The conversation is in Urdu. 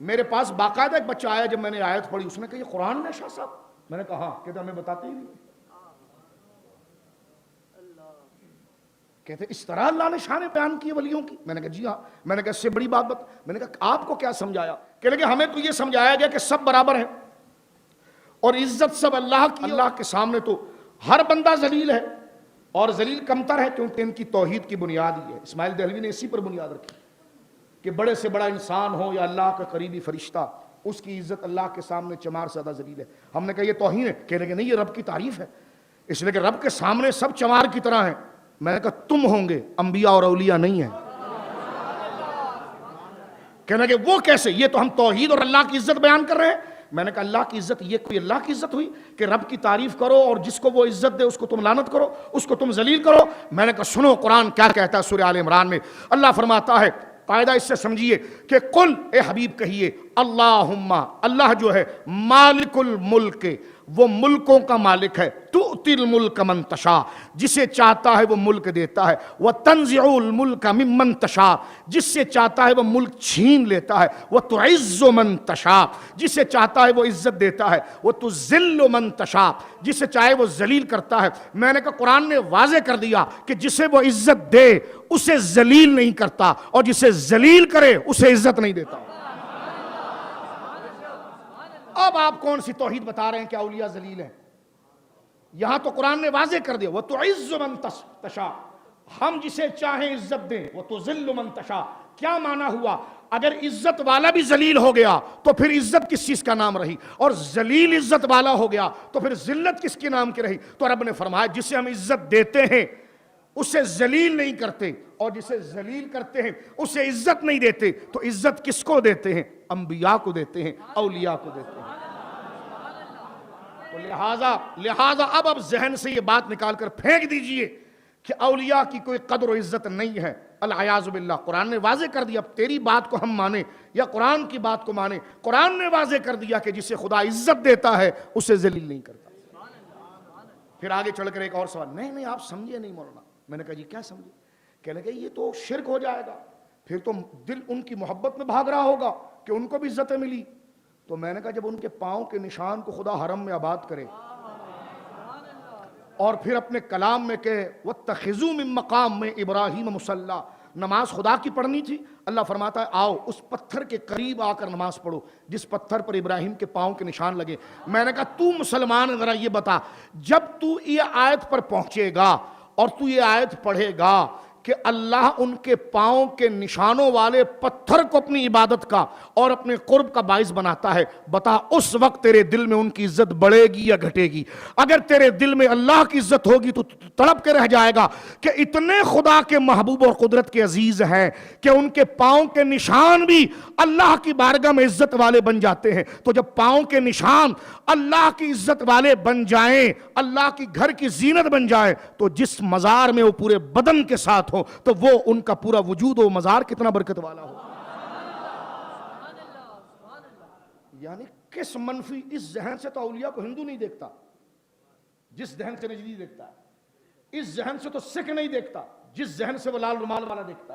میرے پاس باقاعدہ ایک بچہ آیا، جب میں نے آیت پڑھی اس نے کہا یہ قرآن میں شاہ صاحب؟ میں نے کہا ہاں۔ کہتے ہمیں بتاتے ہی نہیں۔ کہتے اس طرح اللہ نے شان بیان کی ولیوں کی؟ میں نے کہا جی ہاں۔ میں نے کہا اس سے بڑی بات میں نے کہا آپ کو کیا سمجھایا؟ کہنے کہ ہمیں تو یہ سمجھایا گیا کہ سب برابر ہیں اور عزت سب اللہ کی۔ اللہ کے سامنے تو ہر بندہ ذلیل ہے اور ذلیل کمتر ہے، کیونکہ ان کی توحید کی بنیاد ہی ہے۔ اسماعیل دہلوی نے اسی پر بنیاد رکھی کہ بڑے سے بڑا انسان ہو یا اللہ کا قریبی فرشتہ، اس کی عزت اللہ کے سامنے چمار سے زیادہ ذلیل ہے۔ ہم نے کہا یہ توہین ہے؟ کہنے کہ نہیں، یہ رب کی تعریف ہے، اس لیے کہ رب کے سامنے سب چمار کی طرح ہیں۔ میں نے کہا تم ہوں گے، انبیاء اور اولیاء نہیں ہیں۔ کہنے کہ وہ کیسے؟ یہ تو ہم توحید اور اللہ کی عزت بیان کر رہے ہیں۔ میں نے کہا اللہ کی عزت یہ کوئی اللہ کی عزت ہوئی کہ رب کی تعریف کرو اور جس کو وہ عزت دے اس کو تم لعنت کرو، اس کو تم ذلیل کرو؟ میں نے کہا سنو قرآن کیا کہتا ہے سورہ آل عمران میں۔ اللہ فرماتا ہے، قاعدہ اس سے سمجھیے کہ قل، اے حبیب کہیے، اللہم، اللہ جو ہے مالک الملک، وہ ملکوں کا مالک ہے، تؤتی الملک من تشاء، جسے چاہتا ہے وہ ملک دیتا ہے، وتنزع الملک ممن تشاء، جس سے چاہتا ہے وہ ملک چھین لیتا ہے، وتعز من تشاء، جسے چاہتا ہے وہ عزت دیتا ہے، وتذل من تشاء، جسے چاہے وہ ذلیل کرتا ہے۔ میں نے کہا قرآن نے واضح کر دیا کہ جسے وہ عزت دے اسے ذلیل نہیں کرتا، اور جسے ذلیل کرے اسے عزت نہیں دیتا۔ اب آپ کون سی توحید بتا رہے ہیں کہ اولیاء ذلیل ہیں؟ یہاں تو قرآن نے واضح کر دیا وَتُعِزُّ مَن تَشَاءُ، ہم جسے چاہیں عزت دیں، وَتُذِلُّ مَن تَشَاءُ۔ کیا معنی ہوا؟ اگر عزت والا بھی ذلیل ہو گیا تو پھر عزت کس چیز کا نام رہی؟ اور ذلیل عزت والا ہو گیا تو پھر ذلت کس کے نام کی رہی؟ تو رب نے فرمایا جسے ہم عزت دیتے ہیں اسے ذلیل نہیں کرتے، اور جسے ذلیل کرتے ہیں اسے عزت نہیں دیتے۔ تو عزت کس کو دیتے ہیں؟ انبیاء کو دیتے ہیں، اولیاء کو دیتے ہیں۔ تو لہذا اب ذہن سے یہ بات نکال کر پھینک دیجئے کہ اولیاء کی کوئی قدر و عزت نہیں ہے، العیاذ باللہ۔ قرآن نے واضح کر دیا، اب تیری بات کو ہم مانیں یا قرآن کی بات کو مانیں، قرآن نے واضح کر دیا کہ جسے خدا عزت دیتا ہے اسے ذلیل نہیں کرتا۔ پھر آگے چڑھ کر ایک اور سوال، نہیں آپ سمجھے نہیں مولانا۔ میں نے کہا جی کیا سمجھے؟ کہنے کہ یہ تو شرک ہو جائے گا، پھر تو دل ان کی محبت میں بھاگ رہا ہوگا کہ ان کو بھی عزتیں ملی۔ تو میں نے کہا جب ان کے پاؤں کے نشان کو خدا حرم میں آباد کرے اور پھر اپنے کلام میں کہے وَاتَّخِذُوا مِن مَّقَامِ إِبْرَاهِيمَ مُصَلًّى، نماز خدا کی پڑھنی تھی، اللہ فرماتا ہے آؤ اس پتھر کے قریب آ کر نماز پڑھو جس پتھر پر ابراہیم کے پاؤں کے نشان لگے۔ میں نے کہا تو مسلمان ذرا یہ بتا، جب تو یہ آیت پر پہنچے گا اور تو یہ آیت پڑھے گا کہ اللہ ان کے پاؤں کے نشانوں والے پتھر کو اپنی عبادت کا اور اپنے قرب کا باعث بناتا ہے، بتا اس وقت تیرے دل میں ان کی عزت بڑھے گی یا گھٹے گی؟ اگر تیرے دل میں اللہ کی عزت ہوگی تو تڑپ کے رہ جائے گا کہ اتنے خدا کے محبوب اور قدرت کے عزیز ہیں کہ ان کے پاؤں کے نشان بھی اللہ کی بارگاہ میں عزت والے بن جاتے ہیں۔ تو جب پاؤں کے نشان اللہ کی عزت والے بن جائیں، اللہ کی گھر کی زینت بن جائے، تو جس مزار میں وہ پورے بدن کے ساتھ تو وہ ان کا پورا وجود و مزار کتنا برکت والا ہو۔ یعنی کس منفی اس ذہن سے تو اولیاء کو ہندو نہیں دیکھتا، جس ذہن سے نجدی دیکھتا ہے، اس ذہن سے تو سکھ نہیں دیکھتا، جس ذہن سے وہ لال رومال والا دیکھتا ہے۔